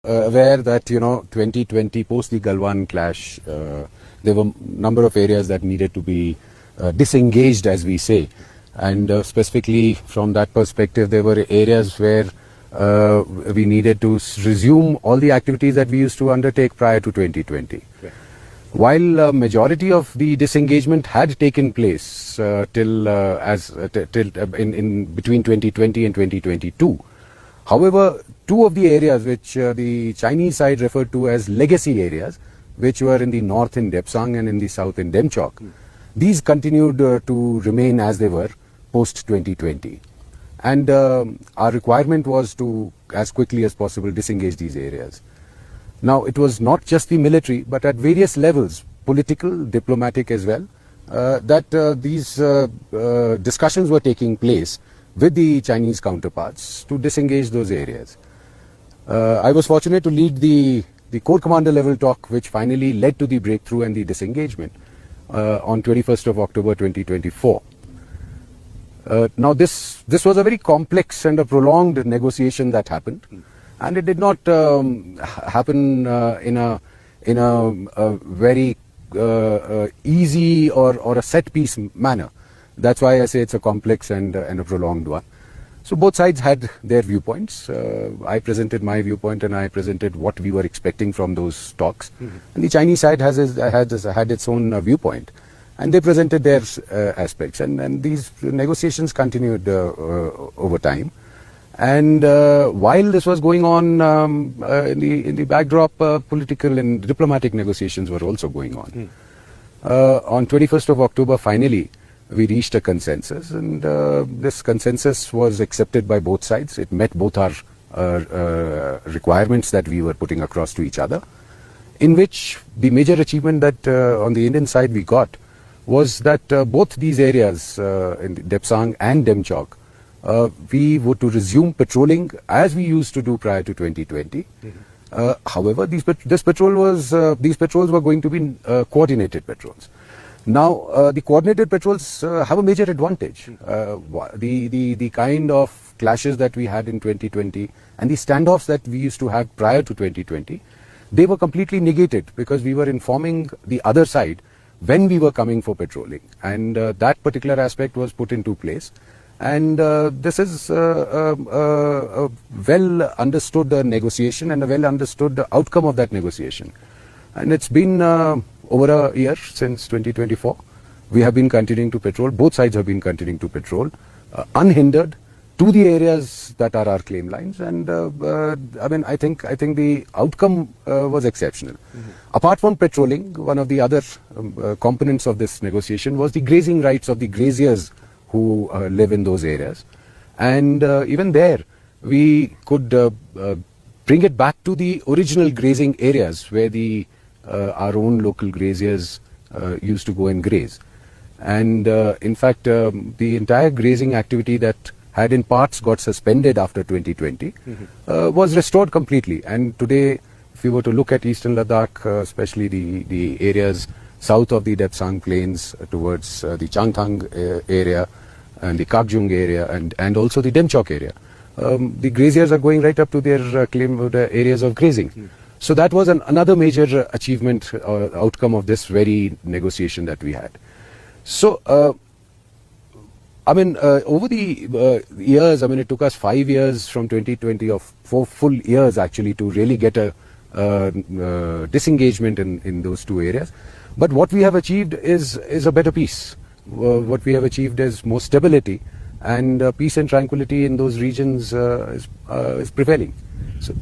aware that 2020 post the Galwan clash, there were a number of areas that needed to be disengaged, as we say, and specifically from that perspective there were areas where we needed to resume all the activities that we used to undertake prior to 2020. Right. While majority of the disengagement had taken place till between 2020 and 2022, however, two of the areas which the Chinese side referred to as legacy areas, which were in the north in Depsang and in the south in Demchok, these continued to remain as they were post 2020. And our requirement was to, as quickly as possible, disengage these areas. Now, it was not just the military, but at various levels, political, diplomatic as well, that these discussions were taking place with the Chinese counterparts to disengage those areas. I was fortunate to lead the Corps Commander level talk, which finally led to the breakthrough and the disengagement on 21st of October 2024. Now, this was a very complex and a prolonged negotiation that happened, and it did not happen in a very easy or a set piece manner. That's why I say it's a complex and a prolonged one. So both sides had their viewpoints. I presented my viewpoint and I presented what we were expecting from those talks. And the Chinese side had its own viewpoint. And they presented their aspects. And these negotiations continued over time. And while this was going on in the backdrop, political and diplomatic negotiations were also going on. On 21st of October, finally, we reached a consensus, and this consensus was accepted by both sides. It met both our requirements that we were putting across to each other, in which the major achievement that on the Indian side we got was that both these areas, in Depsang and Demchok, we were to resume patrolling as we used to do prior to 2020. However, these patrols were going to be coordinated patrols. Now, the coordinated patrols have a major advantage. The kind of clashes that we had in 2020 and the standoffs that we used to have prior to 2020, they were completely negated because we were informing the other side when we were coming for patrolling, and that particular aspect was put into place. And this is a well understood negotiation and a well understood outcome of that negotiation. And it's been over a year since 2024. We have been continuing to patrol. Both sides have been continuing to patrol unhindered to the areas that are our claim lines. And I mean, I think the outcome was exceptional. Apart from patrolling, one of the other components of this negotiation was the grazing rights of the graziers who live in those areas. And even there, we could bring it back to the original grazing areas where our own local graziers used to go and graze. And in fact, the entire grazing activity that had in parts got suspended after 2020 was restored completely. And today, if you were to look at Eastern Ladakh, especially the areas south of the Depsang Plains towards the Changthang area and the 𝐜𝐫𝐲 area and also the Demchok area, the graziers are going right up to their claimed areas of grazing. So that was another major achievement or outcome of this very negotiation that we had. So, I mean, over the years, I mean, it took us 5 years from 2020 or 4 full years actually to really get a disengagement in those two areas. But what we have achieved is a better peace. What we have achieved is more stability, and peace and tranquility in those regions is prevailing. So,